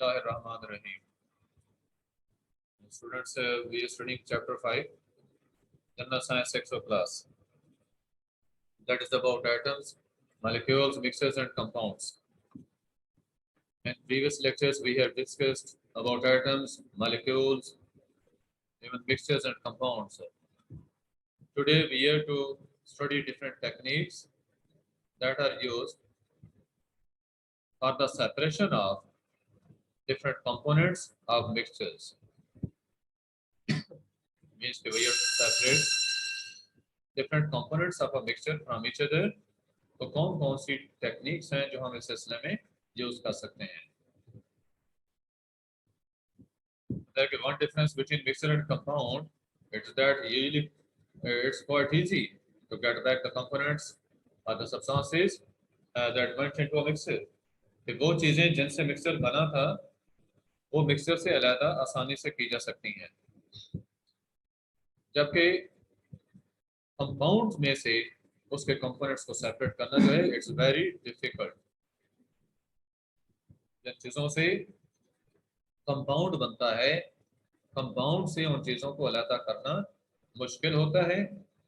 Bismillahirrahmanirrahim. Students, we are studying chapter 5, General Science Sexual class. That is about atoms, molecules, mixtures, and compounds. In previous lectures, we have discussed about atoms, molecules, even mixtures and compounds. Today, we are to study different techniques that are used for the separation of different components of mixtures. Means we have to separate different components of a mixture from each other. तो कौन कौन सी techniques हैं जो हम इस सिलसिले में use कर सकते हैं? Like one difference between mixture and compound, it's that usually it's quite easy to get back the components or the substances that went into a mixture. कि वो चीजें जिनसे मिक्सचर बना था वो मिक्सचर से अलग आसानी से की जा सकती हैं, जबकि कंपाउंड्स में से उसके कंपोनेंट्स को सेपरेट करना जो है इट्स वेरी डिफिकल्ट। जिन चीजों से कंपाउंड बनता है, कंपाउंड से उन चीजों को अलग करना मुश्किल होता है,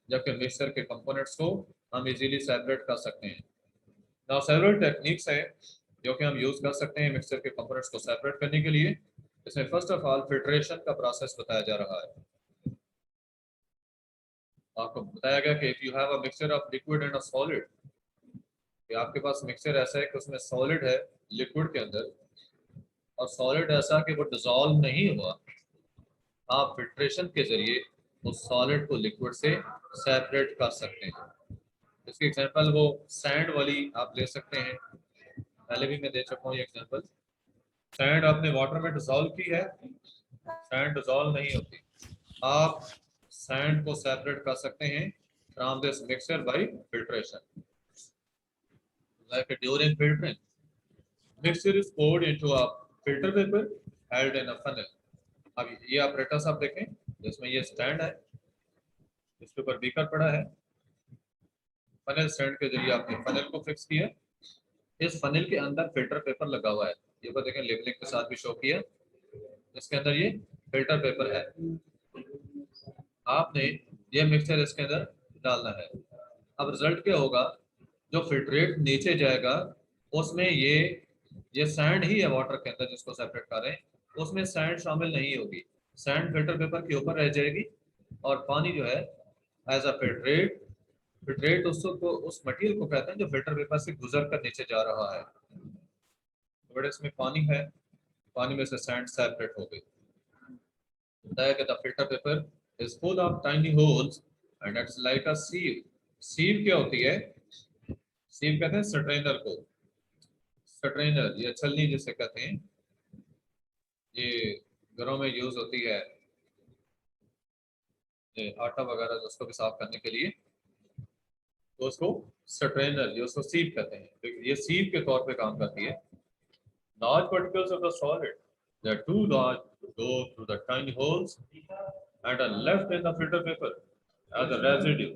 जबकि मिक्सचर के कंपोनेंट्स को हम इजीली सेपरेट कर सकते हैं। नाउ सेवरल टेक्निक्स है जो कि हम यूज कर सकते हैं मिक्सचर के कंपोनेंट्स को सेपरेट करने के लिए। इसमें फर्स्ट ऑफ ऑल फिल्ट्रेशन का प्रोसेस बताया जा रहा है। आपको बताया गया कि if you have a mixture of liquid and a solid, कि आपके पास मिक्सचर ऐसा है कि उसमें सॉलिड है लिक्विड के अंदर और सॉलिड ऐसा कि वो डिसॉल्व नहीं हुआ, आप फिल्ट्रेशन के जरिए उस सॉलिड को लिक्विड से सेपरेट कर सकते हैं। इसकी एग्जांपल वो सैंड वाली आप ले सकते हैं, पहले भी मैं दे चुका हूँ ये एग्जांपल। सैंड आपने वाटर में डिसॉल्व की है, सैंड डिसॉल्व नहीं होती, आप सैंड को सेपरेट कर सकते हैं from this mixture by filtration. Like during filtering, mixture is poured into a filter paper held in a funnel. अब ये apparatus आप देखें जिसमें ये स्टैंड है, इसके ऊपर बीकर पड़ा है, फनल स्टैंड के जरिए आपने फनल को फिक्स किया, इस फनल के अंदर फिल्टर पेपर लगा हुआ है, ये ऊपर देखें लेबलिंग के साथ भी शो किया, इसके अंदर ये फिल्टर पेपर है। आपने ये मिक्सचर इसके अंदर डालना है। अब रिजल्ट क्या होगा, जो फिल्ट्रेट नीचे जाएगा उसमें ये सैंड ही है वाटर के अंदर जिसको सेपरेट कर रहे हैं, उसमें सैंड शामिल नहीं होगी, सैंड फिल्टर पेपर के ऊपर रह जाएगी और पानी जो है एज अ फिल्ट्रेट, फिल्ट्रेट उसको उस मटेरियल को कहते हैं जो फिल्टर पेपर से गुजर कर नीचे जा रहा है। बट इसमें पानी है, पानी में से सैंड सेपरेट हो गई। बताया कि the filter paper is full of tiny holes and it's like a sieve. Sieve क्या होती है? सीव कहते हैं स्ट्रेनर को, स्ट्रेनर या छलनी जिसे कहते हैं, ये घरों में यूज होती है ये आटा वगैरह जिसको भी साफ करने के लिए, तो उसको स्ट्रेनर या उसको सीव कहते हैं, तो ये सीव के तौर पे काम करती है। Large particles of the solid, they are too large to go through the tiny holes and are left in the filter paper as a residue.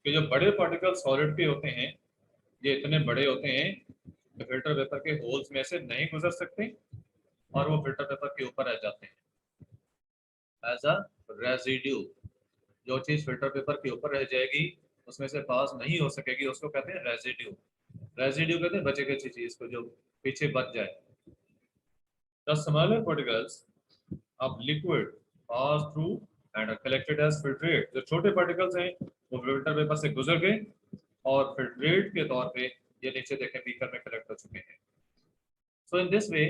कि जो बड़े पार्टिकल सॉलिड के होते हैं ये इतने बड़े होते हैं कि फिल्टर पेपर के होल्स में से नहीं गुजर सकते और वो फिल्टर पेपर के ऊपर रह जाते हैं एज अ रेजिड्यू। जो चीज फिल्टर पेपर के ऊपर रह जाएगी उसमें से पास नहीं हो सकेगी उसको कहते हैं रेजिड्यू। रेजिड्यू कहते हैं बचे खुची चीज को जो पीछे बच जाए। The smaller particles of liquid pass through and are collected as filtrate. जो छोटे पार्टिकल्स हैं वो फिल्टर पेपर से गुजर गए और फिल्ट्रेट के तौर पे ये नीचे देखें बीकर में कलेक्ट हो चुके हैं। So in this way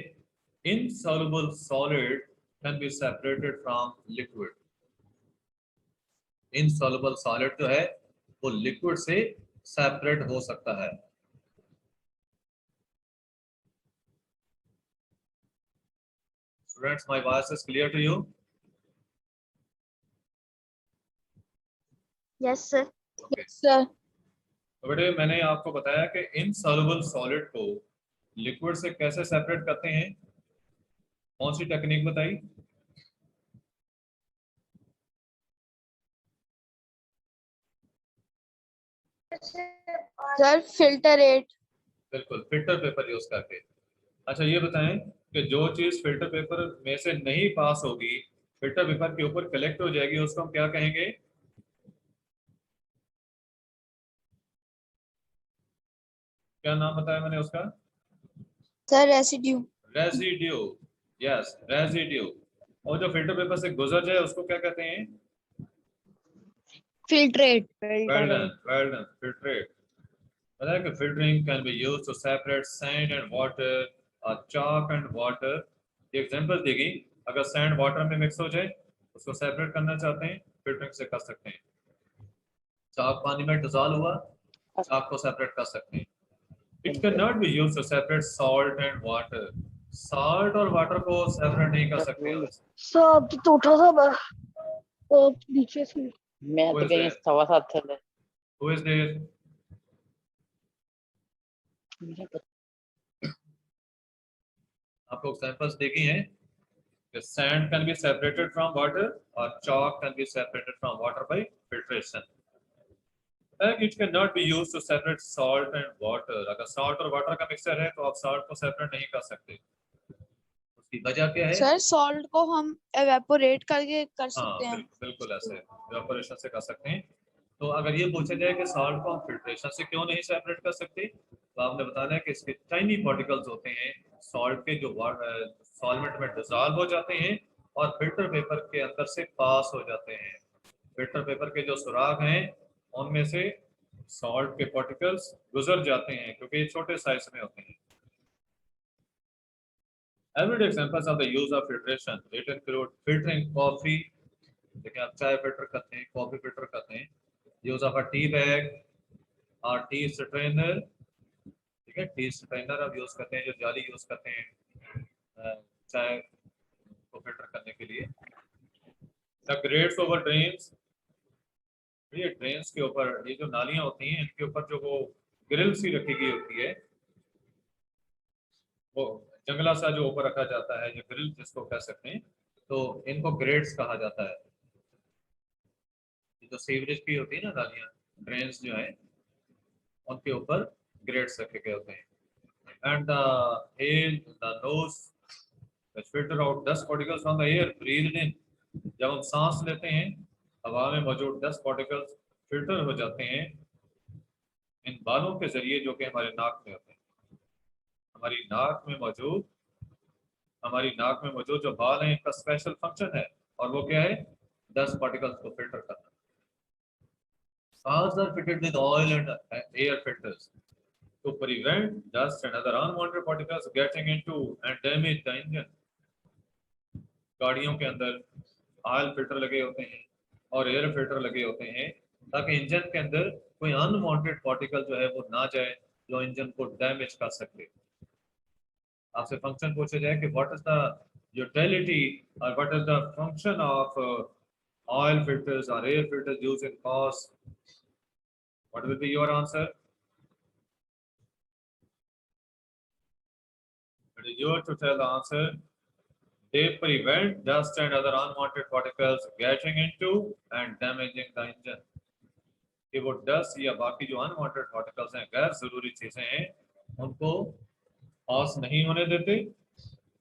insoluble solid can be separated from liquid. insoluble solid जो है वो लिक्विड से सेपरेट हो सकता है। Students, my voice is clear to you? Yes, sir. Okay. Yes, sir. तो बेटे मैंने आपको बताया कि insoluble solid को लिक्विड से कैसे सेपरेट करते हैं, कौन सी टेक्निक बताई? Sir filtrate. बिल्कुल, फिल्टर पेपर यूज करके। अच्छा ये बताएं कि जो चीज फिल्टर पेपर में से नहीं पास होगी, फिल्टर पेपर के ऊपर कलेक्ट हो जाएगी, उसको हम क्या कहेंगे? क्या नाम बताया मैंने उसका? Sir residue. Residue. Yes, residue. और जो फिल्टर पेपर से गुजर जाए उसको क्या कहते हैं? Filtrate. Well done, well done, filtrate. पता है कि filtering can be used to separate sand and water or chalk and water। ये एग्जांपल देगी, अगर सैंड वाटर में मिक्स हो जाए, उसको सेपरेट करना चाहते हैं, फिल्टरिंग से कर सकते हैं। चाक पानी में डिजॉल्व हुआ, चाक को सेपरेट कर सकते हैं। It can not be used to separate salt and water. Salt और वाटर को सेपरेट नहीं कर सकते हम। सब तो उठा था बस और नीचे से। मैं Who तो is कहीं there? 7:15 चले। Who is there? मुझे पता। आपको एग्जांपल्स देखी हैं कि sand can be separated from water और chalk can be separated from water by filtration। It cannot be used to separate salt and water। अगर salt और water का मिक्सचर है तो आप salt को सेपरेट नहीं कर सकते। उसकी वजह क्या है? सर सॉल्ट को हम एवेपोरेट करके कर सकते हाँ हैं। बिल्कुल बिल्कुल, ऐसे इवेपोरेशन से कर सकते हैं। तो अगर ये पूछा जाए कि सॉल्ट को हम फिल्ट्रेशन से क्यों नहीं सेपरेट कर सकते, तो आपने बताना है कि इसके टाइनी पार्टिकल्स होते हैं सॉल्ट के, जो सॉल्वेंट में डिसॉल्व हो जाते हैं और फिल्टर पेपर के अंदर से पास हो जाते हैं। फिल्टर पेपर के जो सुराख हैं उनमें से सॉल्ट के पार्टिकल्स गुजर जाते हैं क्योंकि ये छोटे साइज में होते हैं। Everyday examples of the use of filtration, it include filtering coffee। देखिए आप चाय फिल्टर करते हैं, कॉफी फिल्टर करते हैं। Use of a tea bag और टी स्ट्रेनर। ठीक है, टी स्ट्रेनर अब यूज करते हैं, जो जाली यूज करते हैं चाय को फिल्टर करने के लिए। The greats over drains. ये ड्रेन्स के ऊपर, ये जो नालियां होती हैं इनके ऊपर जो वो ग्रिल सी रखी गई होती है, वो जंगला सा जो ऊपर रखा जाता है, जो ग्रिल जिसको कह सकते हैं, तो इनको ग्रेट्स कहा जाता है। ये जो सीवरेज की होती है ना नालियां, ड्रेन्स जो है उनके ऊपर ग्रेट्स रखे गए होते हैं। And the hair, the nose filter out dust particles from the air breathed in. जब हम सांस लेते हैं, हवा में मौजूद डस्ट पार्टिकल्स फिल्टर हो जाते हैं इन बालों के जरिए जो कि हमारे नाक में होते हैं। हमारी नाक में मौजूद हमारी नाक में मौजूद जो बाल हैं, इनका स्पेशल फंक्शन है और वो क्या है? डस्ट पार्टिकल्स को फिल्टर करना। Cars are fitted with oil and air filters to prevent dust and other unwanted particles getting into and damage the engine। गाड़ियों के अंदर ऑयल फिल्टर लगे होते हैं और एयर फिल्टर लगे होते हैं ताकि इंजन के अंदर कोई अनवांटेड पार्टिकल जो है वो ना जाए, जो इंजन को डैमेज कर सके। आपसे फंक्शन पूछा जाए कि व्हाट इज द यूटिलिटी और what is the function of oil filters और air filters used in cars, what will be your answer? It is yours to tell the answer। They prevent dust and other unwanted particles getting into and damaging the engine। कि वो dust या बाकी जो unwanted particles हैं, गैर जरूरी चीजें हैं, उनको पास नहीं होने देते,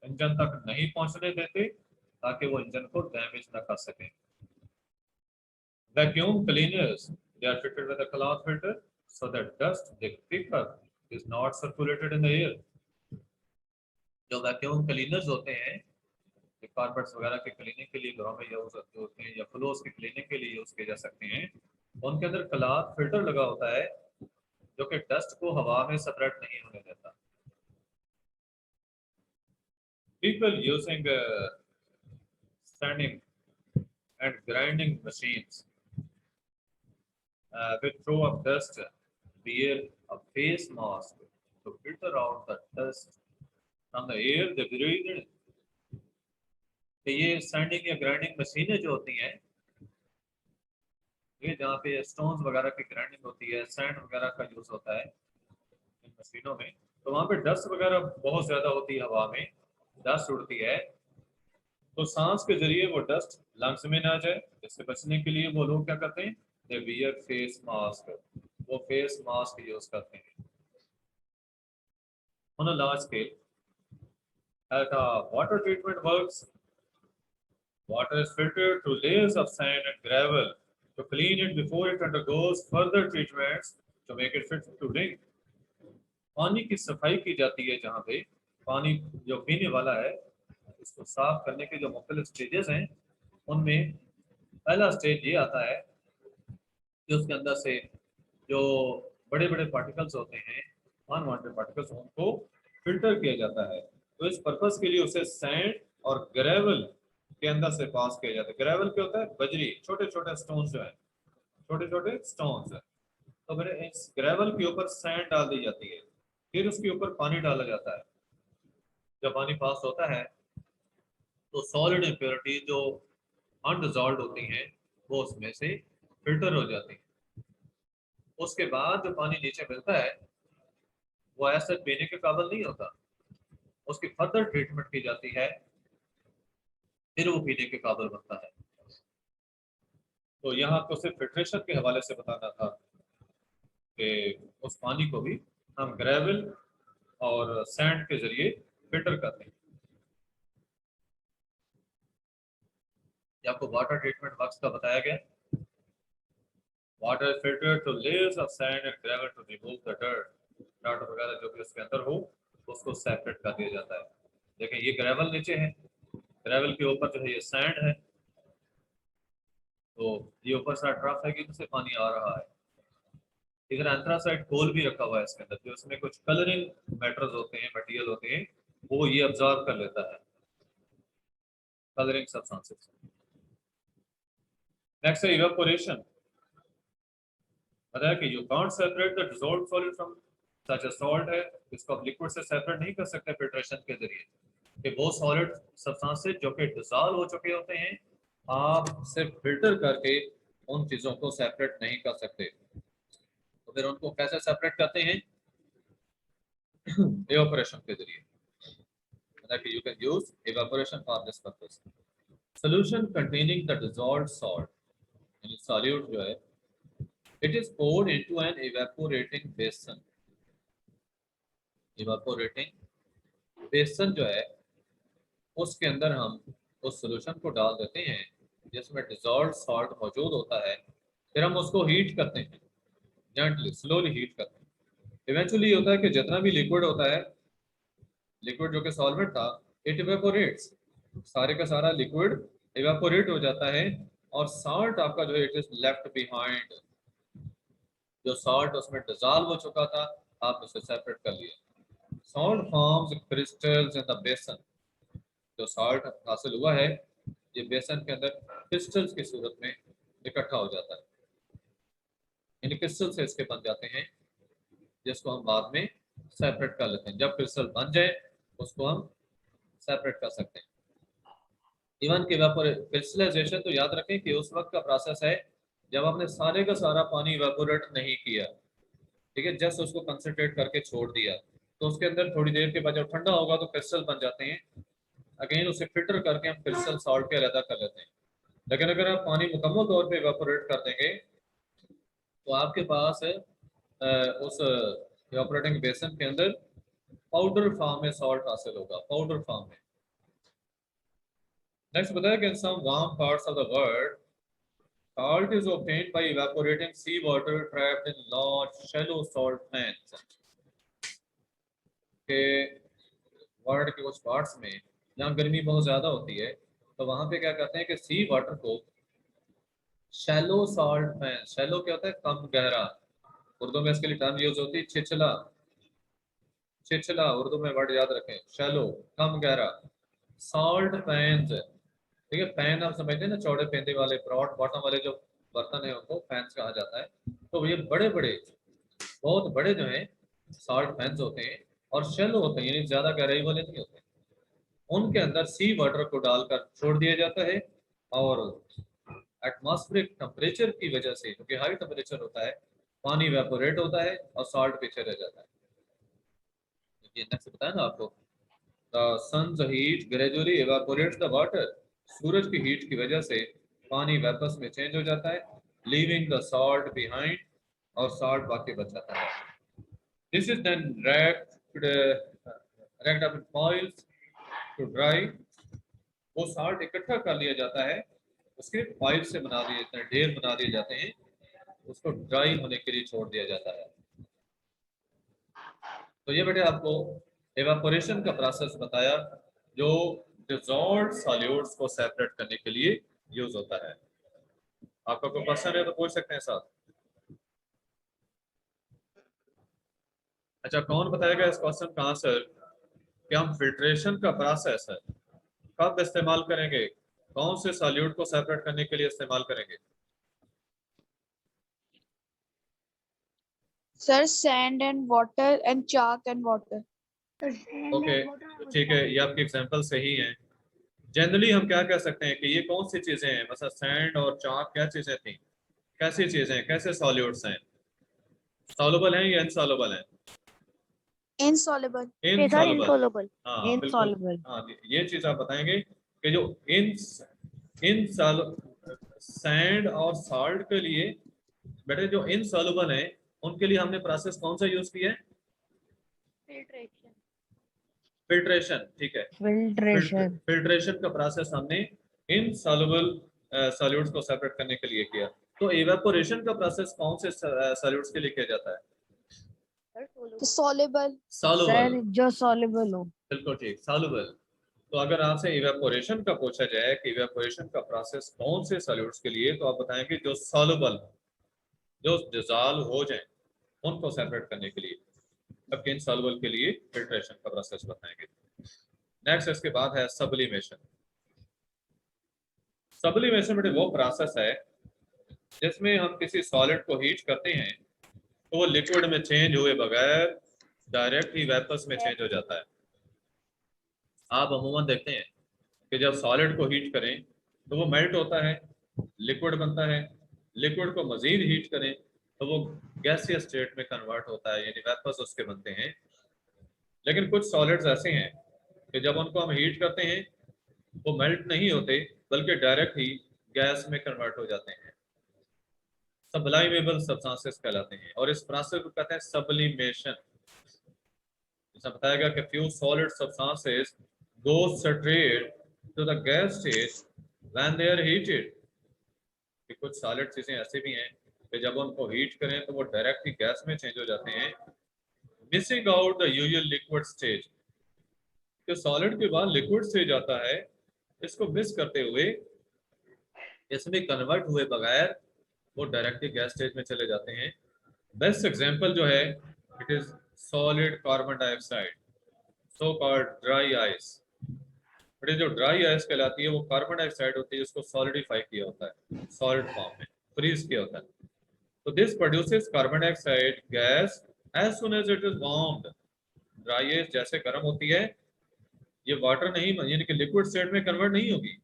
इंजन तक नहीं पहुंचने देते ताकि वो इंजन को डैमेज ना कर सके। Vacuum cleaners, they are fitted with a cloth filter so that dust they pick up is not circulated in the air। जो वैक्यूम क्लीनर्स होते हैं, कारपेट्स वगैरह के क्लीनिंग के लिए घरों में यूज होते हैं या फ्लोर्स की क्लीनिंग के लिए यूज किए जा सकते हैं, उनके अंदर क्लॉथ फिल्टर लगा होता है जो कि डस्ट को हवा में सेपरेट नहीं होने देता। People using standing and grinding machines will throw up dust, wear a face mask to filter out the dust from the air they breathe in। तो ये स्टैंडिंग या ग्राइंडिंग मशीनें जो होती हैं, ये जहाँ पे स्टोन्स वगैरह की ग्राइंडिंग होती है, सैंड वगैरह का यूज होता है इन मशीनों में, तो वहाँ पे डस्ट वगैरह बहुत ज्यादा होती है, हवा में डस्ट उड़ती है, तो सांस के जरिए वो डस्ट लंग्स में ना जाए, इससे बचने के लिए वो लोग क्या करते हैं? They wear face mask. वो फेस मास्क यूज करते हैं। On a large scale, At water treatment works, water is filtered through layers of sand and gravel to clean it before it undergoes further treatments to make it fit to drink. पानी की सफाई की जाती है जहाँ पे पानी जो पीने वाला है इसको साफ करने के जो मुख्तलिफ स्टेजेस हैं उनमें पहला स्टेज ये आता है कि उसके अंदर से जो बड़े बड़े पार्टिकल्स होते हैं अनवांटेड पार्टिकल्स उनको फिल्टर किया जाता है। तो इस पर्पस के लिए उसे सैंड और ग्रेवल के अंदर से पास किया जाता है। ग्रेवल क्या होता है? बजरी, छोटे छोटे स्टोन्स जो है, छोटे छोटे स्टोन्स है। तो फिर इस ग्रेवल के ऊपर सैंड डाल दी जाती है, फिर उसके ऊपर पानी डाला जाता है। जब पानी पास होता है तो सॉलिड इम्प्योरिटी जो अनडिजॉल्व होती हैं वो उसमें से फिल्टर हो जाती है। उसके बाद जो पानी नीचे मिलता है वो ऐसे पीने के काबिल नहीं होता, उसकी फर्दर ट्रीटमेंट की जाती है, फिर वो पीने के काबिल बनता है। तो यहाँ आपको सिर्फ फिल्ट्रेशन के हवाले से बताना था कि उस पानी को भी हम ग्रेवल और सैंड के जरिए फिल्टर करते हैं। ये आपको वाटर ट्रीटमेंट वर्क्स का बताया गया। Water filter two layers of sand and gravel to remove the dirt वगैरह जो भी उसके अंदर हो उसको सेपरेट कर दिया जाता है। देखिए ये ग्रेवल नीचे है, ग्रेवल के ऊपर जो है ये सैंड है, तो ये ऊपर से ट्रफ है कि जिससे पानी आ रहा है। इधर एंथ्रासाइट कोल भी रखा हुआ है इसके अंदर, जो इसमें कुछ कलरिंग मैटर्स होते हैं, मटेरियल होते हैं, वो ये ऑब्जर्व कर लेता है, कलरिंग सब्सटेंसेस। नेक्स्ट है इवेपोरेशन। बताया कि you can't separate the dissolved solid from such a salt है, इसको आप लिक्विड से सेपरेट नहीं कर सकते फिल्ट्रेशन के जरिए। कि वो सॉलिड सब्सटेंसेस जो कि डिसॉल्व हो चुके होते हैं आप सिर्फ फिल्टर करके उन चीज़ों को सेपरेट नहीं कर सकते। तो फिर उनको कैसे सेपरेट करते हैं? evaporation के जरिए। मतलब you can use evaporation for this purpose. Solution containing the dissolved salt, यानी solute जो है, it is poured into an evaporating basin. Evaporating basin जो है उसके अंदर हम उस solution को डाल देते हैं जिसमें dissolved salt मौजूद होता है, फिर हम उसको हीट करते हैं, जेंटली स्लोली हीट करते हैं। इवेंचुअली होता है कि जितना भी लिक्विड होता है, लिक्विड जो कि सॉल्वेंट था, इट इवेपोरेट्स, सारे का सारा लिक्विड इवेपोरेट हो जाता है और सॉल्ट आपका जो है इट इज लेफ्ट बिहाइंड। जो सॉल्ट उसमें डिसॉल्व हो चुका था आप उसे सेपरेट कर लिया। Salt forms crystals in the बेसन। जो सॉल्ट हासिल हुआ है ये बेसन के अंदर क्रिस्टल्स की सूरत में इकट्ठा हो जाता है। इन क्रिस्टल से इसके बन जाते हैं जिसको हम बाद में सेपरेट कर लेते हैं। जब क्रिस्टल बन जाए उसको हम सेपरेट कर सकते हैं। इवन की क्रिस्टलाइजेशन तो याद रखें कि उस वक्त का प्रोसेस है जब आपने सारे का सारा पानी इवेपोरेट नहीं किया, ठीक है, जस्ट उसको कंसंट्रेट करके छोड़ दिया, तो उसके अंदर थोड़ी देर के बाद जब ठंडा होगा तो क्रिस्टल बन जाते हैं। अगेन उसे फिल्टर करके हम क्रिस्टल सॉल्ट के अलग कर लेते हैं। लेकिन अगर आप पानी मुकम्मल तौर पे इवेपोरेट कर देंगे तो आपके पास उस इवेपोरेटिंग बेसन के अंदर पाउडर फॉर्म में सॉल्ट हासिल होगा, पाउडर फॉर्म में। नेक्स्ट बताया कि in some warm parts of the world salt is obtained by evaporating seawater trapped in large shallow salt pans. के वर्ल्ड के कुछ पार्ट्स में जहाँ गर्मी बहुत ज़्यादा होती है तो वहाँ पे क्या करते हैं कि सी वाटर को शैलो सॉल्ट पैन, शैलो क्या होता है? कम गहरा। उर्दू में इसके लिए टर्म यूज होती है छिछला। छिछला उर्दू में वर्ड याद रखें, शैलो कम गहरा। सॉल्ट पैंस, ठीक है, पैन आप समझते हैं ना, चौड़े पेंदे वाले ब्रॉड बॉटम वाले जो बर्तन है उनको पैंस कहा जाता है। तो ये बड़े बड़े बहुत बड़े जो हैं सॉल्ट पैंस होते हैं और शेलो होते हैं, यानी ज्यादा गहराई वाले नहीं होते। उनके अंदर सी वाटर को डालकर छोड़ दिया जाता है और एटमॉस्फेरिक टेम्परेचर की वजह से, क्योंकि हाई टेम्परेचर होता है, पानी इवेपोरेट होता है और सॉल्ट पीछे रह जाता है। ये नेक्स्ट बताया ना आपको, the sun's heat gradually evaporates the water. सूरज की हीट की वजह से पानी वेपर्स में चेंज हो जाता है, leaving the salt behind, और salt बाकी बच जाता है। This is then racked up in foils to dry, वो साल्ट इकट्ठा कर लिया जाता है, उसके पाइप से बना दिए जाते हैं, ढेर बना दिए जाते हैं, उसको ड्राई होने के लिए छोड़ दिया जाता है। तो ये बेटे आपको एवापोरेशन का प्रोसेस बताया, जो डिसॉल्व्ड सॉल्यूट्स को सेपरेट करने के लिए यूज होता है। आपका कोई क्वेश्चन है तो पूछ सकते हैं साथ। अच्छा, कौन बताएगा इस क्वेश्चन का आंसर कि हम फिल्ट्रेशन का प्रोसेस है कब इस्तेमाल करेंगे, कौन से सॉल्यूट को सेपरेट करने के लिए इस्तेमाल करेंगे? Sir, sand and water and chalk and water. Okay, ठीक है, ये आपकी एग्जांपल सही है। जनरली हम क्या कह सकते हैं कि ये कौन सी चीजें हैं, मतलब सैंड और चाक क्या चीजें थी, कैसी चीजें, कैसे सॉल्यूट्स हैं, सॉल्युबल हैं या इनसॉल्युबल हैं? Insoluble. इनसॉल्युबल। insoluble. हाँ बिल्कुल, Insoluble. हाँ ये चीज आप बताएंगे कि जो इन इन सैंड और सॉल्ट के लिए बेटे जो इनसॉल्युबल हैं उनके लिए हमने प्रोसेस कौन सा यूज किया है? Filtration. फिल्ट्रेशन, ठीक है। Filtration. फिल्ट्रेशन का प्रोसेस हमने इनसॉल्युबल सॉल्यूट्स को सेपरेट करने के लिए किया। तो इवेपोरेशन का प्रोसेस कौन से सॉल्यूट्स के लिए किया जाता है? Soluble. सॉल्युबल, जो soluble हो. बिल्कुल ठीक, सॉल्युबल। तो अगर आपसे इवेपोरेशन का पूछा जाए कि इवेपोरेशन का प्रोसेस कौन से सॉल्यूट्स के लिए, तो आप बताएंगे जो सॉल्युबल, जो डिसॉल्व हो जाए उनको सेपरेट करने के लिए। जबकि इनसॉल्युबल के लिए फिल्ट्रेशन का प्रोसेस बताएंगे। नेक्स्ट इसके बाद है सब्लिमेशन। सब्लिमेशन बेटे वो प्रोसेस है जिसमें हम किसी सॉलिड को हीट करते हैं तो वो लिक्विड में चेंज हुए बगैर डायरेक्ट ही वेपर्स में चेंज हो जाता है। आप अमूमन देखते हैं कि जब सॉलिड को हीट करें तो वो मेल्ट होता है, लिक्विड बनता है, लिक्विड को मजीद हीट करें तो वो गैसियस स्टेट में कन्वर्ट होता है, यानी वेपर्स उसके बनते हैं। लेकिन कुछ सॉलिड्स ऐसे हैं कि जब उनको हम हीट करते हैं वो मेल्ट नहीं होते बल्कि डायरेक्ट ही गैस में कन्वर्ट हो जाते हैं, सब्लाइमेबल सब्सटेंसेस कहलाते हैं, और इस प्रोसेस को कहते हैं सब्लिमेशन। जैसा बताया गया कि few solid substances go straight to the gas stage when they are heated, कि कुछ सॉलिड चीजें ऐसे भी हैं कि जब उनको हीट करें तो वो डायरेक्ट ही गैस में चेंज हो जाते हैं, missing out the usual liquid stage. तो सॉलिड के बाद लिक्विड स्टेज आता है, इसको मिस करते हुए, इसमें कन्वर्ट हुए बगैर वो डायरेक्टली गैस स्टेज में चले जाते हैं। बेस्ट एग्जांपल जो है it is solid carbon dioxide, so called dry ice. But ये जो ड्राई आइस कहलाती है वो कार्बन डाइऑक्साइड होती है जिसको सॉलिडिफाई किया होता है, सॉलिड फॉर्म में फ्रीज किया होता है। तो this produces carbon dioxide gas as soon as it is warmed. Dry ice जैसे गर्म होती है ये वाटर नहीं, यानी कि लिक्विड स्टेट में कन्वर्ट नहीं होगी।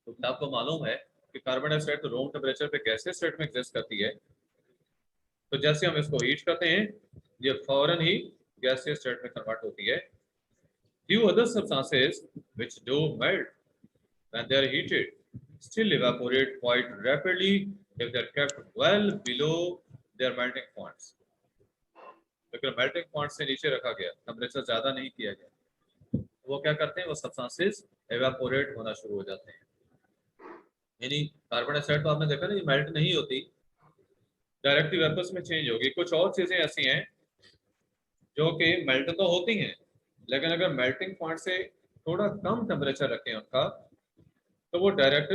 तो आपको मालूम है कि कार्बन डाइऑक्साइड तो रूम टेम्परेचर पे गैसियस स्टेट में एग्जिस्ट करती है, तो जैसे हम इसको हीट करते हैं ये फौरन ही गैसियस स्टेट में कन्वर्ट होती है। Few other substances which do melt when they are heated still evaporate quite rapidly if they are kept well below their melting points. लेकिन मेल्टिंग पॉइंट से नीचे रखा गया, टेम्परेचर ज्यादा नहीं किया गया, वो क्या करते हैं, वो सब्सटेंसेस एवापोरेट होना शुरू हो जाते हैं। यानी कार्बन डाइऑक्साइड तो आपने देखा ना, ये मेल्ट नहीं होती, डायरेक्टली वेपर्स में चेंज होगी। कुछ और चीजें ऐसी हैं जो कि मेल्ट तो होती हैं लेकिन अगर मेल्टिंग पॉइंट से थोड़ा कम टेम्परेचर रखें उनका तो वो डायरेक्ट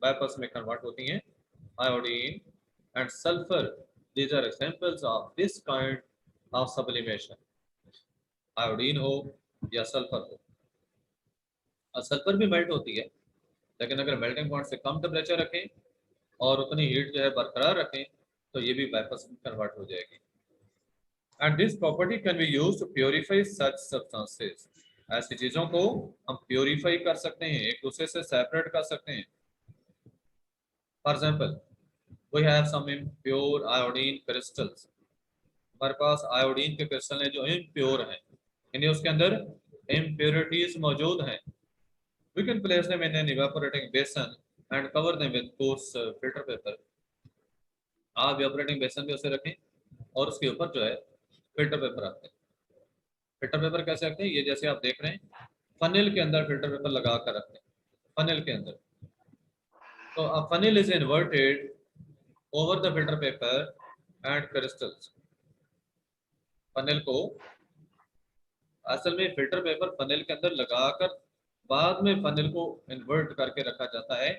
वेपर्स में कन्वर्ट होती हैं। Iodine and sulphur, these are examples of this kind of sublimation. Iodine हो या सल्फर हो, और सल्फर भी मेल्ट होती है लेकिन अगर मेल्टिंग पॉइंट से कम टेम्परेचर रखें और उतनी हीट जो है बरकरार रखें तो ये भी वेपर्स में कन्वर्ट हो जाएगी। And this property can be used to purify such substances. ऐसी चीजों को हम प्योरीफाई कर सकते हैं, एक दूसरे से सेपरेट कर सकते हैं। For example we have some impure iodine crystals. हमारे पास आयोडीन के क्रिस्टल हैं जो इम्प्योर हैं, यानी उसके अंदर इम्प्योरिटीज मौजूद हैं। We can place them in an evaporating basin and cover them with coarse filter paper. आप evaporating basin में उसे रखें और उसके ऊपर जो है फिल्टर पेपर रखते हैं। फिल्टर पेपर कैसे रखते हैं, ये जैसे आप देख रहे हैं फनिल के अंदर फिल्टर पेपर लगा कर रखते हैं, फनिल के अंदर। तो a funnel is inverted over the filter paper and crystals. Funnel को असल में फिल्टर पेपर फनिल के अंदर लगाकर बाद में फनिल को इन्वर्ट करके रखा जाता है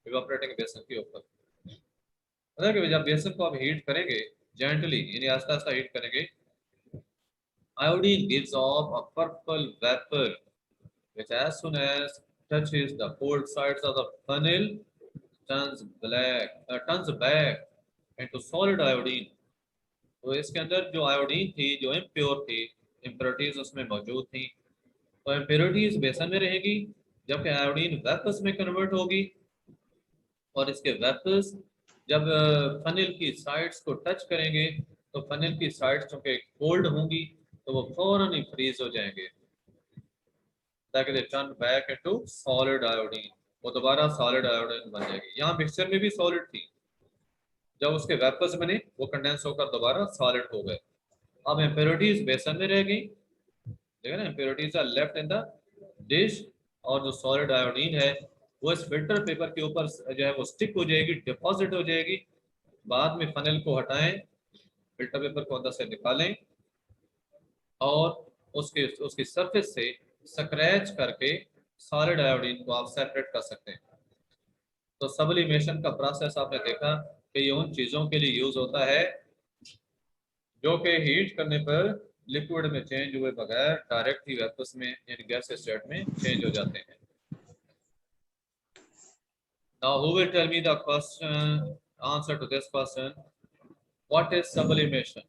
इवेपोरेटिंग बेसन के ऊपर। मतलब कि जब बेसन को आप हीट करेंगे जेंटली, यानी आस्ता आस्ता हीट करेंगे, iodine gives off a purple vapor which as soon as touches the cold sides of the funnel turns back into solid iodine। तो इसके अंदर जो आयोडीन थी, जो इम्प्योर थी, इम्प्योरिटीज उसमें मौजूद थी, तो इम्प्योरिटीज बेसन में रहेगी, जबकि आयोडीन वेपर्स में कन्वर्ट होगी। और इसके वेपर्स जब फनिल की साइड्स को टच करेंगे तो फनिल की साइड्स चूंकि कोल्ड होंगी तो वो फौरन ही फ्रीज हो जाएंगे, ताकि they turn back into solid iodine, वो दोबारा सॉलिड आयोडीन बन जाएगी। यहाँ मिक्सचर में भी सॉलिड थी, जब उसके वेपर्स बने वो कंडेंस होकर दोबारा सॉलिड हो गए। अब इम्प्योरिटीज बेसन में रह गई, देखा ना, impurities are left in the dish, और जो सॉलिड आयोडीन है वो इस फिल्टर पेपर के ऊपर जो है वो स्टिक हो जाएगी, डिपॉजिट हो जाएगी। बाद में फनल को हटाएं, फिल्टर पेपर को अंदर से निकालें और उसके उसकी सरफेस से स्क्रैच करके सॉलिड आयोडीन को आप सेपरेट कर सकते हैं। तो सब्लिमेशन का प्रोसेस आपने देखा कि ये उन चीज़ों के लिए यूज होता है जो कि हीट करने पर लिक्विड में चेंज हुए बगैर डायरेक्ट ही वेपर्स में यानी गैस स्टेट में चेंज हो जाते हैं। Now who will tell me the question, answer to this question, what is sublimation?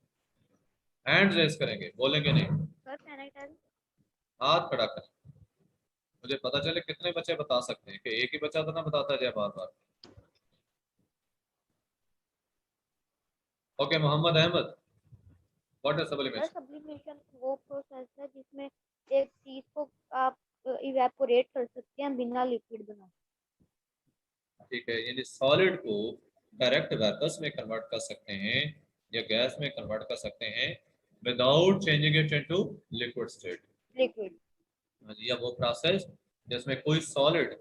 Hand raise करेंगे, बोलेंगे नहीं, सर कैन आई टेल? हाथ खड़ा करें, मुझे पता चले कितने बच्चे बता सकते हैं, कि एक ही बच्चा तो ना बताता जाए बार बार। Okay, Mohammad Ahmad, what is sir sublimation? Sublimation वो प्रोसेस है जिसमें एक चीज को आप इवेपोरेट कर सकते हैं बिना लिक्विड बना। ठीक है, यानी सॉलिड को डायरेक्ट वेपर्स में कन्वर्ट कर सकते हैं या गैस में कन्वर्ट कर सकते हैं without changing it into liquid state. Liquid या वो प्रोसेस जिसमें कोई सॉलिड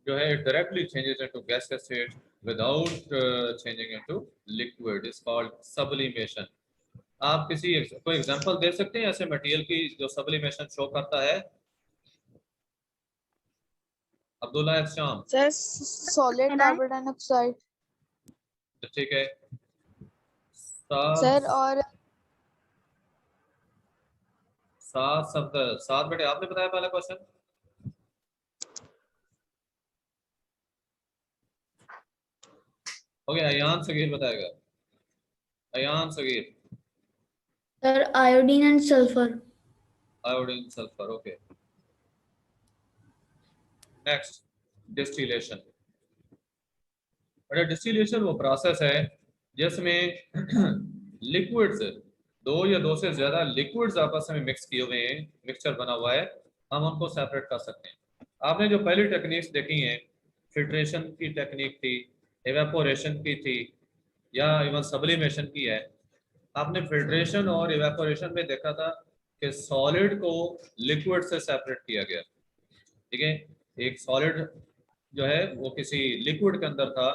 जो है directly changes into gas state without changing into liquid is called sublimation. आप कोई एग्जांपल दे सकते हैं ऐसे मटेरियल की जो सब्लिमेशन शो करता है? अब्दुल्ला शाम। Sir, solid carbon dioxide. ठीक है, Sir, और सात बेटे आपने बताया पहला क्वेश्चन। ओके, अयान सगीर बताएगा, Ayan Sagir. Sir, iodine and sulfur. Iodine sulphur, okay. Next, distillation. बड़ा डिस्टिलेशन वो प्रोसेस है जिसमें लिक्विड्स, दो या दो से ज्यादा लिक्विड्स आपस में मिक्स किए हुए हैं, मिक्सचर बना हुआ है, हम उनको सेपरेट कर सकते हैं। आपने जो पहली टेक्निक्स देखी हैं, फिल्ट्रेशन की टेक्निक थी, इवेपोरेशन की थी, या इवन सब्लिमेशन की है। आपने फिल्ट्रेशन और इवेपोरेशन में देखा था कि सॉलिड को लिक्विड से सेपरेट किया गया, ठीक है। एक सॉलिड जो है वो किसी लिक्विड के अंदर था,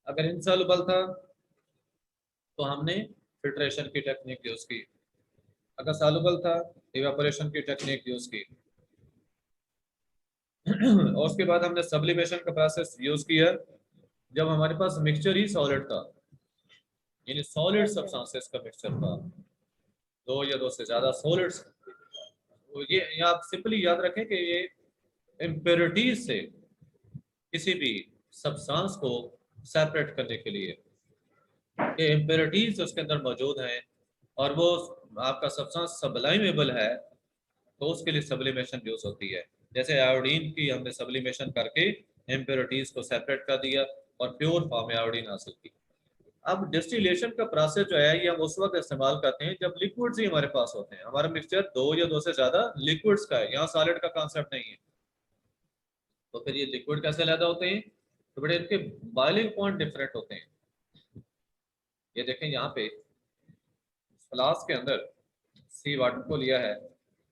अगर इनसॉल्युबल था तो हमने फिल्ट्रेशन की टेक्निक यूज की, अगर सॉल्युबल था इवेपोरेशन की टेक्निक यूज की, और उसके बाद हमने सब्लिमेशन का प्रोसेस यूज किया जब हमारे पास मिक्सचर ही सॉलिड था, यानी सॉलिड सब्सटेंसेस का मिक्सचर था, दो या दो से ज्यादा सॉलिड्स। तो ये आप सिंपली याद रखें कि ये इम्प्योरिटीज से किसी भी सब्सटेंस को सेपरेट करने के लिए ये इम्प्योरिटीज उसके अंदर मौजूद हैं और वो आपका सब्सटेंस सब्लाइमेबल है, तो उसके लिए सब्लिमेशन यूज होती है। जैसे आयोडीन की हमने सब्लिमेशन करके इम्प्योरिटीज को सेपरेट कर दिया और प्योर फॉर्म में आयोडीन हासिल की। अब डिस्टिलेशन का प्रोसेस जो है ये हम उस वक्त इस्तेमाल करते हैं जब लिक्विड्स ही हमारे पास होते हैं, हमारा मिक्सचर दो या दो से ज्यादा लिक्विड्स का है, यहाँ सॉलिड का कॉन्सेप्ट नहीं है। तो फिर ये लिक्विड कैसे पैदा होते हैं? तो बड़े इनके बॉइलिंग पॉइंट डिफरेंट होते हैं। ये देखें यहाँ पे फ्लास्क के अंदर सी वाटर को लिया है,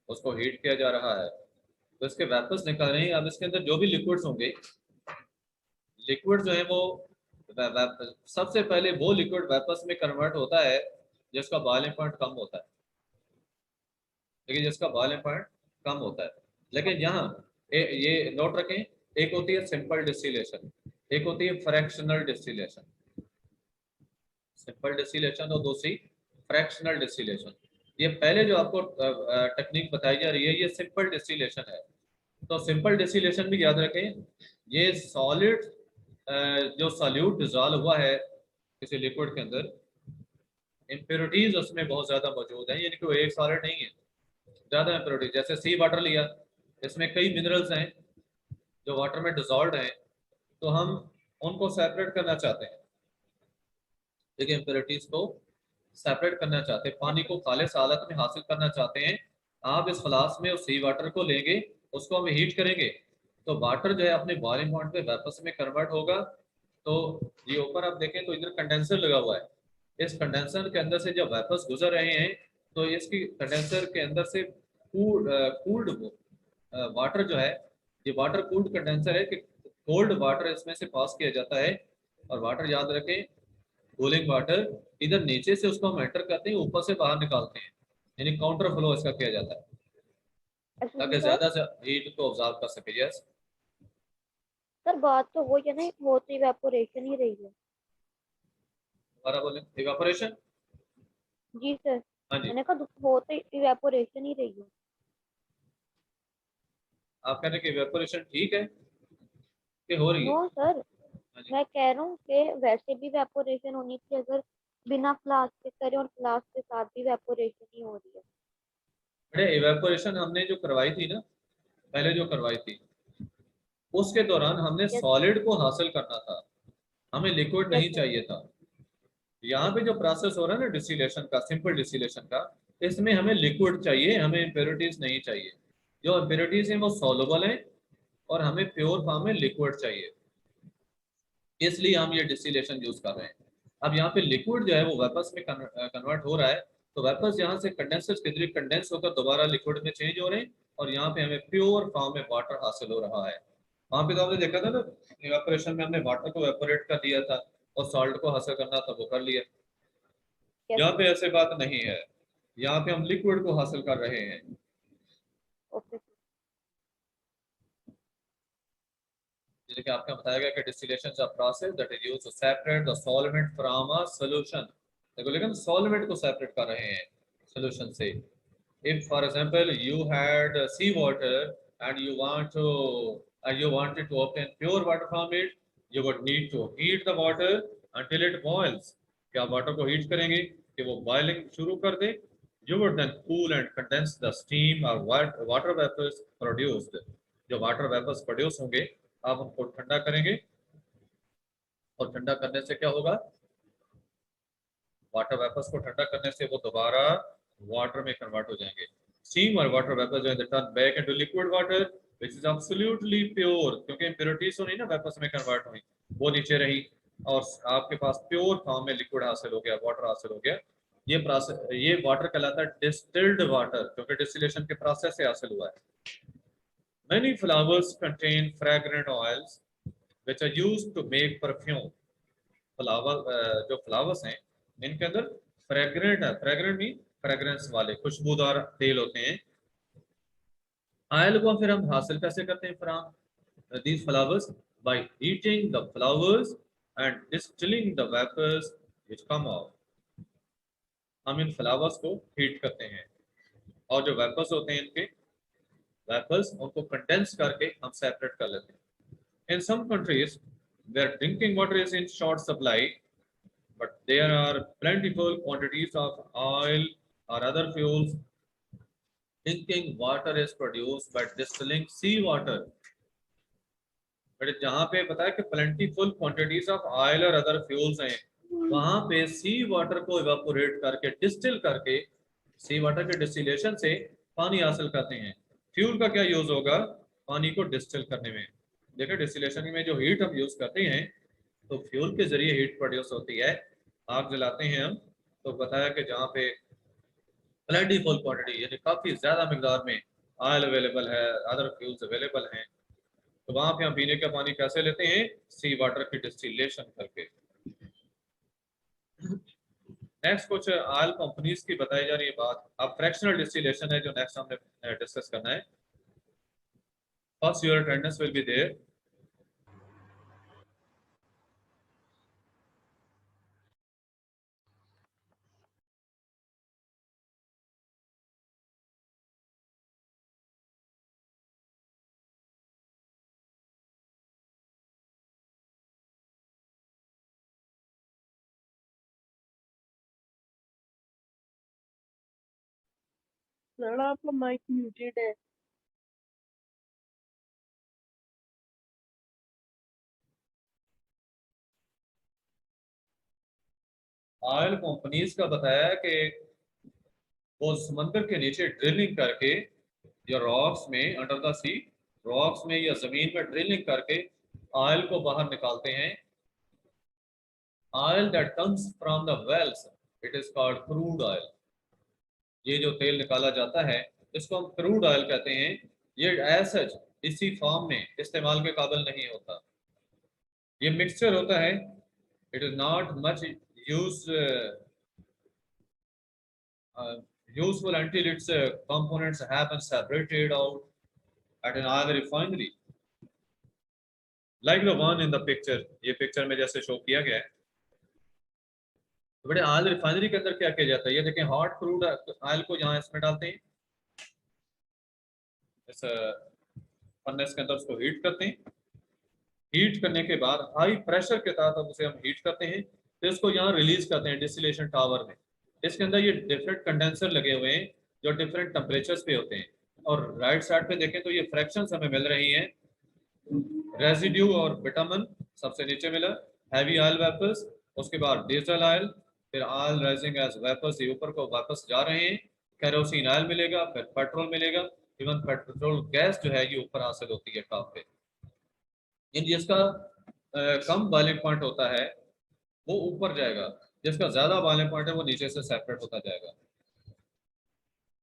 उसको हीट किया जा रहा है, तो इसके वेपर्स निकल रहे हैं। अब इसके अंदर जो भी लिक्विड्स होंगे, लिक्विड जो है वो सबसे पहले वो लिक्विड वेपर्स में कन्वर्ट होता है जिसका बॉइलिंग पॉइंट कम होता है, लेकिन जिसका बॉइलिंग पॉइंट कम होता है। लेकिन यहाँ ये नोट रखें, एक होती है सिंपल डिस्टिलेशन, एक होती है फ्रैक्शनल डिस्टिलेशन। सिंपल डिस्टिलेशन और दूसरी फ्रैक्शनल डिस्टिलेशन। ये पहले जो आपको टेक्निक बताई जा रही है ये सिंपल डिस्टिलेशन है। तो सिंपल डिस्टिलेशन भी याद रखें, ये सॉलिड जो सॉल्यूट डिजॉल्व हुआ है किसी लिक्विड के अंदर, इम्प्योरिटीज उसमें बहुत ज्यादा मौजूद है, यानी कि वो एक सॉलिड नहीं है, ज्यादा इम्प्योरिटीज। जैसे सी वाटर लिया, इसमें कई मिनरल्स हैं जो वाटर में डिजॉल्व हैं, तो हम उनको सेपरेट करना चाहते हैं, देखिए इम्प्योरिटीज को सेपरेट करना चाहते हैं, पानी को खालिस हालत में हासिल करना चाहते हैं। आप इस फ्लास्क में उस सी वाटर को लेंगे, उसको हम हीट करेंगे, तो वाटर जो है अपने बॉइलिंग पॉइंट पे वेपर्स में कन्वर्ट होगा। तो ये ऊपर आप देखें तो इधर कंडेंसर लगा हुआ है, इस कंडेंसर के अंदर से जब वेपर्स गुजर रहे हैं तो इसकी कंडेंसर के अंदर से कूल्ड वाटर जो है, ये वाटर कूल्ड कंडेंसर है कि कोल्ड वाटर इसमें से पास किया जाता है। और वाटर याद रखें, कूलिंग वाटर इधर नीचे से उसको हम एंटर करते हैं, ऊपर से बाहर निकालते हैं, यानी काउंटर फ्लो इसका किया जाता है ताकि सर ज्यादा से हीट को ऑब्जर्व कर सके। यस सर बात तो वो है ना, वो तो इवेपोरेशन ही रही है। दोबारा बोले, इवेपोरेशन। जी सर, हाँ जी, मैंने कहा वो तो इवेपोरेशन ही रही है। आप कह रहे हैं कि इवेपोरेशन ठीक है कि हो रही है? नो सर, हाँ जी, मैं कह रहा हूँ कि वैसे भी इवेपोरेशन होनी चाहिए, अगर बिना फ्लास्क के करें और फ्लास्क के साथ भी इवेपोरेशन ही हो रही है। अरे इवेपोरेशन हमने जो करवाई थी ना, पहले जो करवाई थी, उसके दौरान हमने यस सॉलिड को हासिल करना था, हमें लिक्विड यस नहीं सर। चाहिए था। यहाँ पे जो प्रोसेस हो रहा है ना डिस्टिलेशन का, सिंपल डिस्टिलेशन का, इसमें हमें लिक्विड चाहिए, हमें इम्प्योरिटीज नहीं चाहिए। जो इम्प्योरिटीज हैं वो सॉल्युबल हैं और हमें प्योर फॉर्म में लिक्विड चाहिए, इसलिए हम ये डिस्टिलेशन यूज कर रहे हैं। अब यहाँ पे लिक्विड जो है वो वेपर्स में कन्वर्ट हो रहा है, तो वेपर्स यहाँ से कंडेंसर के जरिए कंडेंस होकर दोबारा लिक्विड में चेंज हो रहे हैं, और यहाँ पे हमें प्योर फॉर्म में वाटर हासिल हो रहा है। वहाँ पे तो आपने देखा था ना, इवेपोरेशन में हमने वाटर को वेपोरेट कर दिया था और सॉल्ट को हासिल करना था वो कर लिया। यस यहाँ सर। पे ऐसे बात नहीं है, यहाँ पे हम लिक्विड को हासिल कर रहे हैं। ओके। जैसे कि आपको बताया गया कि distillation is a process that is used to separate the solvent from a solution. देखो लेकिन सॉल्वेंट को सेपरेट कर रहे हैं सॉल्यूशन से। If, for example, you had sea water and you wanted to obtain pure water from it, you would need to heat the water until it boils. क्या आप water को हीट करेंगे कि वो बॉइलिंग शुरू कर दे? You would then cool and condense the steam or water vapors produced. जो water vapours produce होंगे आप उनको ठंडा करेंगे, और ठंडा करने से क्या होगा? वाटर वेपर्स को ठंडा करने से वो दोबारा वाटर में कन्वर्ट हो जाएंगे। स्टीम और वाटर वेपर्स जो है turn back into liquid water which is absolutely pure, क्योंकि इम्प्योरिटीज तो नहीं ना वेपर्स में कन्वर्ट हुई, वो नीचे रही और आपके पास प्योर फॉर्म में लिक्विड हासिल हो गया, वाटर हासिल हो गया। ये प्रोसेस, ये वाटर कहलाता है डिस्टिल्ड वाटर, क्योंकि डिस्टिलेशन के प्रोसेस से हासिल हुआ है। Many flowers contain fragrant oils which are used to make perfume. Flower जो फ्लावर्स हैं इनके अंदर फ्रेग्रेंट है, फ्रेग्रेंट मीन फ्रेग्रेंस वाले खुशबूदार तेल होते हैं। ऑयल को फिर हम हासिल कैसे करते हैं from these flowers? By heating the flowers and distilling the vapours which come out. हम इन फ्लावर्स को हीट करते हैं और जो वेपर्स होते हैं इनके वेपर्स उनको कंडेंस करके हम सेपरेट कर लेते हैं। In some countries where drinking water is in short supply, but there are plentiful quantities of oil or other fuels, drinking water is produced by distilling sea water. But जहाँ पे पता है कि plentiful quantities of oil और other fuels हैं, वहाँ पे सी water को इवेपोरेट करके डिस्टिल करके सी वाटर के डिस्टिलेशन से पानी हासिल करते हैं। फ्यूल का क्या यूज होगा? पानी को डिस्टिल करने में। देखिए डिस्टिलेशन में जो हीट हम यूज करते हैं तो फ्यूल के जरिए हीट प्रोड्यूस होती है। आग जलाते हैं हम, तो बताया कि जहाँ पे प्लेंटीफुल क्वांटिटी यानी काफ़ी ज़्यादा मकदार में ऑयल अवेलेबल है, अदर फ्यूल्स अवेलेबल हैं, तो वहाँ पे हम पीने का पानी कैसे लेते हैं? सी वाटर की डिस्टिलेशन करके। नेक्स्ट कुछ ऑयल कंपनीज की बताई जा रही है बात। अब फ्रैक्शनल डिस्टिलेशन है जो नेक्स्ट हमने डिस्कस करना है। First your attendance will be there. Sir आपका माइक म्यूटेड है। ऑयल कंपनीज का बताया कि वो समंदर के नीचे ड्रिलिंग करके या रॉक्स में अंडर द सी, रॉक्स में या जमीन में ड्रिलिंग करके ऑयल को बाहर निकालते हैं। Oil that comes from the wells it is called crude oil. ये जो तेल निकाला जाता है इसको हम क्रूड ऑयल कहते हैं। ये एज सच इसी फॉर्म में इस्तेमाल के काबिल नहीं होता। ये मिक्सचर होता है। It is not much use useful until its components have been separated out at an oil refinery like the one in the picture। ये पिक्चर में जैसे शो किया गया है। तो बड़े ऑयल रिफाइनरी के अंदर क्या किया जाता है? ये देखें, हॉट क्रूड ऑयल को यहाँ इसमें डालते हैं, इस फर्नेस के अंदर उसको हीट करते हैं। हीट करने के बाद हाई प्रेशर के तहत अब उसे हम हीट करते हैं, तो इसको यहाँ रिलीज करते हैं डिस्टिलेशन टावर में। इसके अंदर ये डिफरेंट कंडेंसर लगे हुए हैं जो डिफरेंट टेम्परेचर्स पे होते हैं। और राइट साइड पे देखें तो ये फ्रैक्शंस हमें मिल रही हैं। रेजिड्यू और विटामिन सबसे नीचे मिला, हैवी ऑयल वेपर्स, उसके बाद डीजल ऑयल, फिर ऑयल राइजिंग एज वेपर्स ये ऊपर को वापस जा रहे हैं। केरोसिन ऑयल मिलेगा, फिर पेट्रोल मिलेगा। इवन पेट्रोल गैस जो है ये ऊपर हासिल होती है टॉप पे। जिसका कम बॉइलिंग पॉइंट होता है वो ऊपर जाएगा, जिसका ज्यादा बॉइलिंग पॉइंट है वो नीचे से सेपरेट होता जाएगा।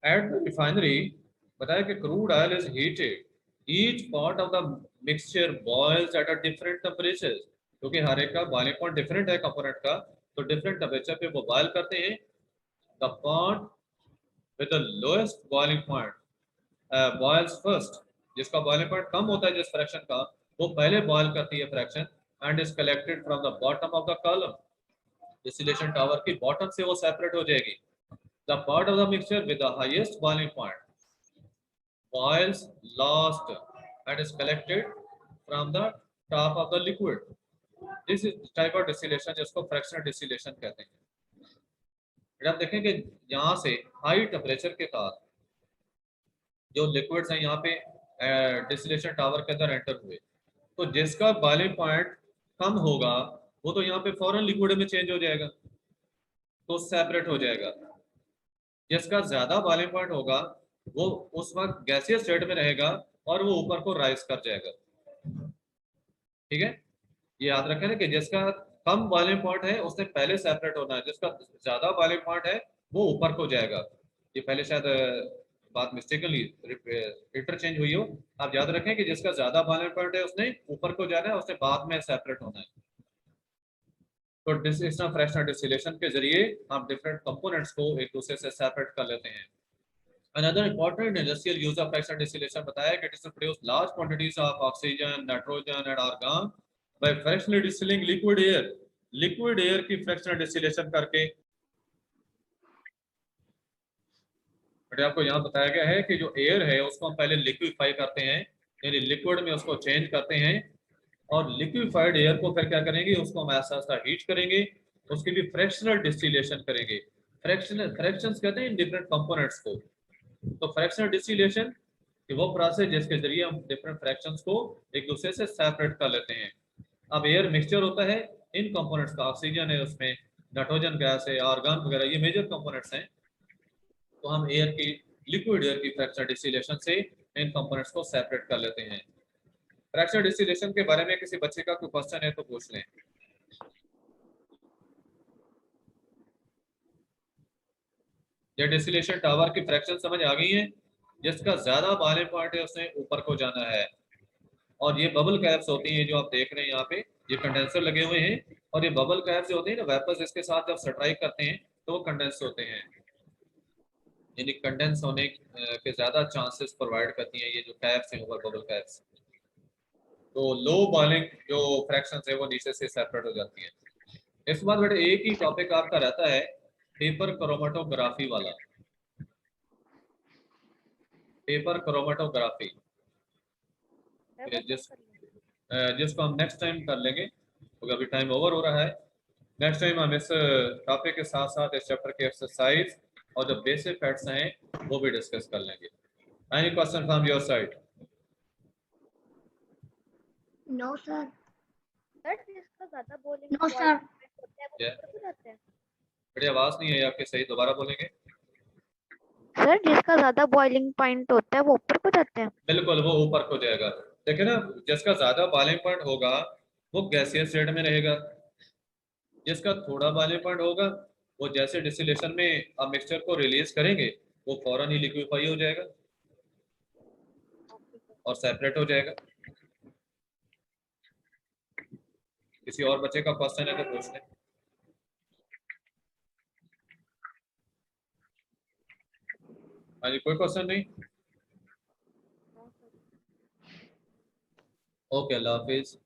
एट द रिफाइनरी बताया कि crude oil is heated, each part of the mixture boils at a different temperature, क्योंकि हर एक का बॉइलिंग पॉइंट डिफरेंट है कंपोनेंट का, तो डिफरेंट टेम्परेचर पे वो बॉयल करते हैं। The part with the lowest boiling point boils first, जिसका बॉइलिंग पॉइंट कम होता है जिस फ्रैक्शन का, वो पहले बॉयल करती है fraction and is collected from the bottom of the column. Distillation tower की बॉटम से वो सेपरेट हो जाएगी। The part of the mixture with the highest boiling point boils last and is collected from the top of the liquid. This is type of distillation जिसको fractional distillation कहते हैं। आप देखें कि यहाँ से हाई टेम्परेचर के साथ जो लिक्विड्स हैं यहाँ पे डिस्टिलेशन टावर के अंदर एंटर हुए, तो जिसका बॉइलिंग पॉइंट कम होगा वो तो यहाँ पे फौरन लिक्विड में चेंज हो जाएगा, तो सेपरेट हो जाएगा। जिसका ज्यादा बॉइलिंग पॉइंट होगा वो उस वक्त गैसियस स्टेट में रहेगा और वो ऊपर को राइज कर जाएगा। ठीक है, ये याद रखें ना कि जिसका कम बॉइलिंग पॉइंट है उसने पहले सेपरेट होना है, जिसका ज्यादा बॉइलिंग पॉइंट है वो ऊपर को जाएगा। ये पहले शायद बात मिस्टेकली इंटरचेंज हुई हो। आप याद रखें कि जिसका ज्यादा बॉइलिंग पॉइंट है उसने ऊपर को जाना है, उसने बाद में सेपरेट होना है। तो डिस्टिलेशन फ्रैक्शनल डिस्टिलेशन के जरिए हम डिफरेंट कंपोनेंट्स को एक दूसरे से सेपरेट कर लेते हैं। Another important industrial use of fractional distillation बताया कि it is to produce large quantities of oxygen, nitrogen and argon by fractionally distilling liquid air. Liquid air की fractional distillation करके बट आपको यहाँ बताया गया है कि जो एयर है उसको हम पहले लिक्विफाई करते हैं, यानी लिक्विड में उसको चेंज करते हैं, और लिक्विफाइड एयर को फिर क्या करेंगे, उसको हम ऐसा ऐसा हीट करेंगे, उसकी भी फ्रैक्शनल डिस्टिलेशन करेंगे। फ्रैक्शंस कहते हैं डिफरेंट कंपोनेंट्स को। तो फ्रैक्शनल डिस्टिलेशन कि वो प्रोसेस जिसके जरिए हम डिफरेंट फ्रैक्शंस को एक दूसरे से सेपरेट कर लेते हैं। अब एयर मिक्सचर होता है इन कंपोनेंट्स का, ऑक्सीजन है उसमें, नाइट्रोजन गैस है, आर्गन वगैरह, ये मेजर कंपोनेंट्स हैं। तो हम एयर की लिक्विड एयर की फ्रैक्शनल डिस्टिलेशन से इन कंपोनेंट्स को सेपरेट कर लेते हैं। फ्रैक्शनल डिस्टिलेशन के बारे में किसी बच्चे का कोई क्वेश्चन है तो पूछ लें। ये डिस्टिलेशन टावर की फ्रैक्शन समझ आ गई है? जिसका ज्यादा बॉइलिंग पॉइंट है उसने ऊपर को जाना है। और ये बबल कैप्स होती हैं जो आप देख रहे हैं यहाँ पे, ये कंडेंसर लगे हुए हैं, और ये बबल कैप्स जो होते हैं ना, वेपर्स इसके साथ जब स्ट्राइक करते हैं तो वो कंडेंस होते हैं, यानी कंडेंस होने के ज्यादा चांसेस प्रोवाइड करती हैं ये जो कैप्स हैं ऊपर, बबल कैप्स। तो लो बॉइलिंग जो फ्रैक्शंस है वो नीचे से सेपरेट हो जाती हैं। इसके बाद बेटे एक ही टॉपिक आपका रहता है पेपर क्रोमेटोग्राफी वाला, पेपर क्रोमेटोग्राफी, जिसको हम नेक्स्ट टाइम कर लेंगे क्योंकि अभी टाइम ओवर हो रहा है। नेक्स्ट टाइम हम इस टॉपिक के साथ साथ इस चैप्टर के एक्सरसाइज और जो बेसिक फैक्ट्स हैं वो भी डिस्कस कर लेंगे। Any question from your side? No sir. Sir जिसका ज्यादा बॉइलिंग नो सर। होता है वो ऊपर को जाते हैं। बड़ी आवाज नहीं है आपके, सही दोबारा बोलेंगे? सर जिसका ज्यादा बॉइलिंग पॉइंट होता है वो ऊपर को जाते हैं। बिल्कुल, वो ऊपर को जाएगा। देखिए ना, जिसका ज्यादा बॉइलिंग पॉइंट होगा वो गैसियस स्टेट में रहेगा, जिसका थोड़ा बॉइलिंग पॉइंट होगा वो जैसे डिस्टिलेशन में आप मिक्सचर को रिलीज करेंगे वो फौरन ही लिक्विफाई हो जाएगा और सेपरेट हो जाएगा। किसी और बच्चे का क्वेश्चन है तो पूछ लें। हाँ जी, कोई क्वेश्चन नहीं? ओके, अल्लाह हाफिज।